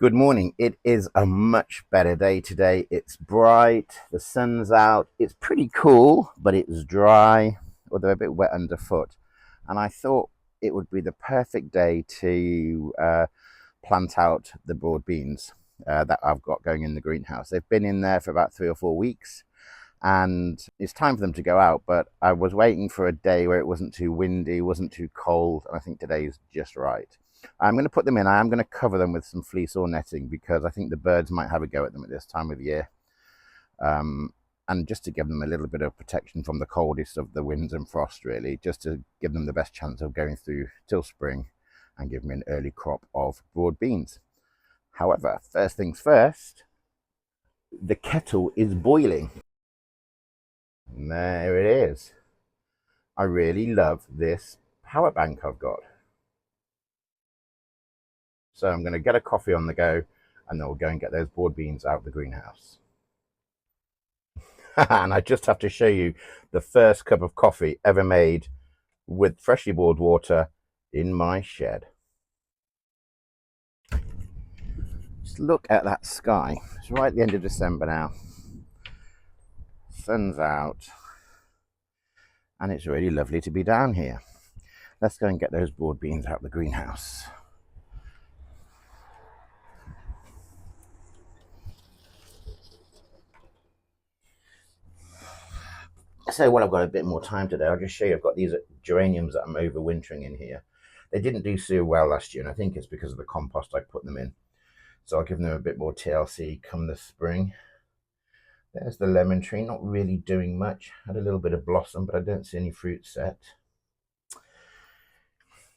Good morning. It is a much better day today. It's bright, the sun's out, it's pretty cool, but it's dry, although a bit wet underfoot. And I thought it would be the perfect day to plant out the broad beans that I've got going in the greenhouse. They've been in there for about 3 or 4 weeks and it's time for them to go out, but I was waiting for a day where it wasn't too windy, wasn't too cold, and I think today's just right. I'm going to put them in. I am going to cover them with some fleece or netting because I think the birds might have a go at them at this time of year. And just to give them a little bit of protection from the coldest of the winds and frost, really, just to give them the best chance of going through till spring and give me an early crop of broad beans. However, first things first, the kettle is boiling. And there it is. I really love this power bank I've got. So I'm going to get a coffee on the go and then we'll go and get those broad beans out of the greenhouse. And I just have to show you the first cup of coffee ever made with freshly boiled water in my shed. Just look at that sky. It's right at the end of December now. Sun's out and it's really lovely to be down here. Let's go and get those broad beans out of the greenhouse. So while I've got a bit more time today, I'll just show you I've got these geraniums that I'm overwintering in here. They didn't do so well last year, and I think it's because of the compost I put them in. So I'll give them a bit more TLC come the spring. There's the lemon tree, not really doing much. Had a little bit of blossom, but I don't see any fruit set.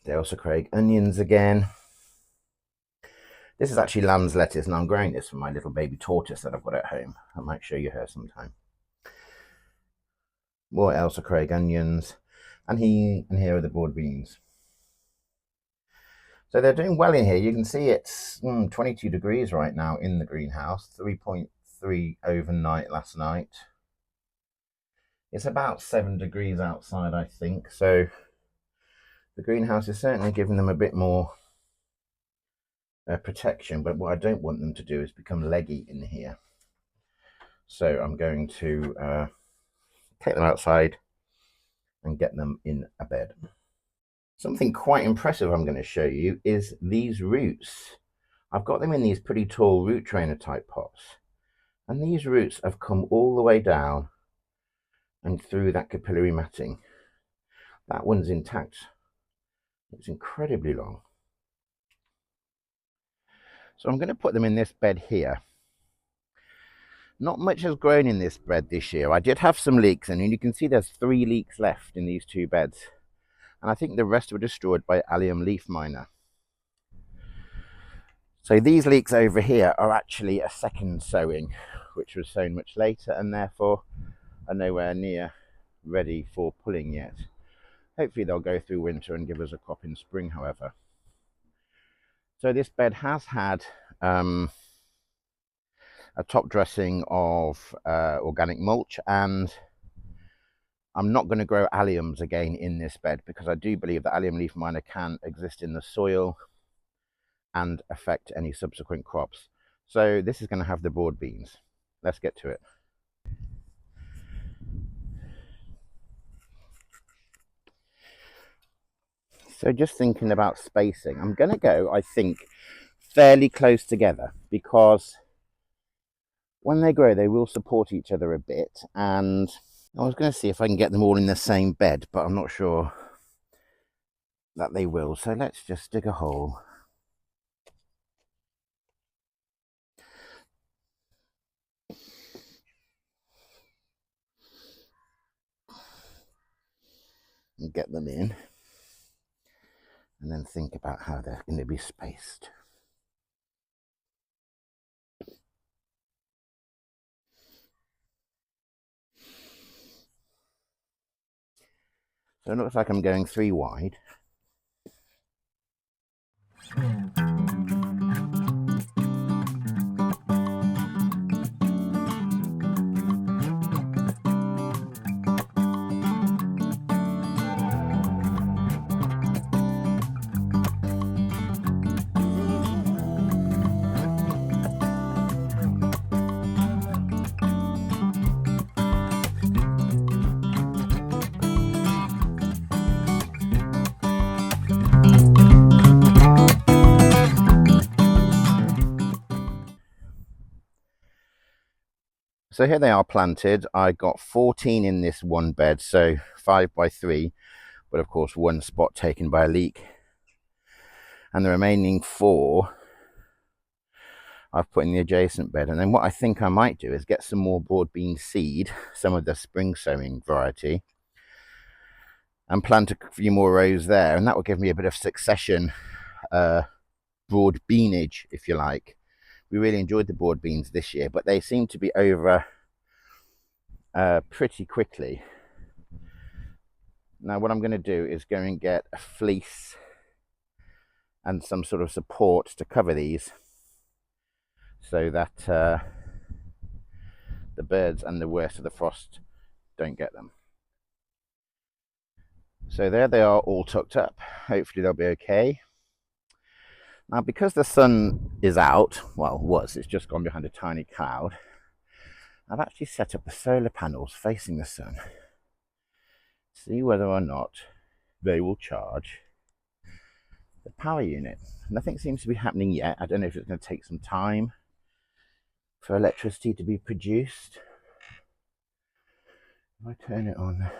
There's also Craig onions again. This is actually lamb's lettuce, and I'm growing this for my little baby tortoise that I've got at home. I might show you her sometime. More Ailsa Craig onions, and here are the broad beans. So they're doing well in here. You can see it's 22 degrees right now in the greenhouse, 3.3 overnight last night. It's about 7 degrees outside, I think. So the greenhouse is certainly giving them a bit more protection, but what I don't want them to do is become leggy in here. So I'm going to take them outside and get them in a bed. Something quite impressive I'm going to show you is these roots. I've got them in these pretty tall root trainer type pots, and these roots have come all the way down and through that capillary matting. That one's intact. It's incredibly long. So I'm going to put them in this bed here. Not much has grown in this bed this year. I did have some leeks, and you can see there's 3 leeks left in these 2 beds. And I think the rest were destroyed by allium leaf miner. So these leeks over here are actually a second sowing, which was sown much later and therefore are nowhere near ready for pulling yet. Hopefully they'll go through winter and give us a crop in spring, however. So this bed has had a top dressing of organic mulch, and I'm not going to grow alliums again in this bed because I do believe that allium leaf miner can exist in the soil and affect any subsequent crops. So this is going to have the broad beans. Let's get to it. So just thinking about spacing, I'm going to go, I think, fairly close together because when they grow, they will support each other a bit. And I was going to see if I can get them all in the same bed, but I'm not sure that they will. So let's just dig a hole. And get them in. And then think about how they're going to be spaced. So it looks like I'm going 3 wide. So here they are planted. I got 14 in this one bed, so 5 by 3, but of course one spot taken by a leak. And the remaining 4 I've put in the adjacent bed. And then what I think I might do is get some more broad bean seed, some of the spring sowing variety, and plant a few more rows there. And that will give me a bit of succession broad beanage, if you like. We really enjoyed the broad beans this year, but they seem to be over pretty quickly. Now what I'm going to do is go and get a fleece and some sort of support to cover these, so that the birds and the worst of the frost don't get them. So there they are, all tucked up. Hopefully they'll be okay. Now because the sun is out, well, it's just gone behind a tiny cloud, I've actually set up the solar panels facing the sun. See whether or not they will charge the power unit. Nothing seems to be happening yet. I don't know if it's going to take some time for electricity to be produced. If I turn it on,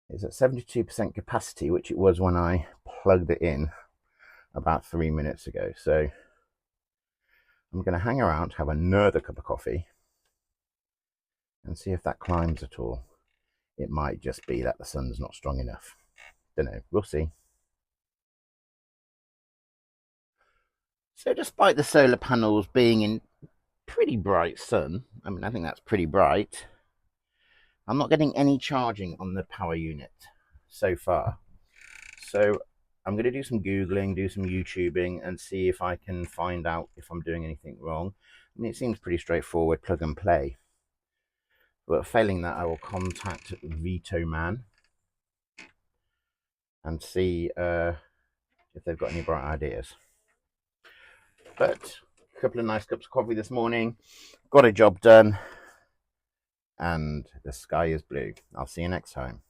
it's at 72% capacity, which it was when I plugged it in about 3 minutes ago. So I'm going to hang around, have another cup of coffee, and see if that climbs at all. It might just be that the sun's not strong enough. Don't know, we'll see. So despite the solar panels being in pretty bright sun, I mean, I think that's pretty bright, I'm not getting any charging on the power unit so far. So I'm going to do some Googling, do some YouTubing, and see if I can find out if I'm doing anything wrong. I mean, it seems pretty straightforward, plug and play. But failing that, I will contact Vitoman and see if they've got any bright ideas. But a couple of nice cups of coffee this morning, got a job done, and the sky is blue. I'll see you next time.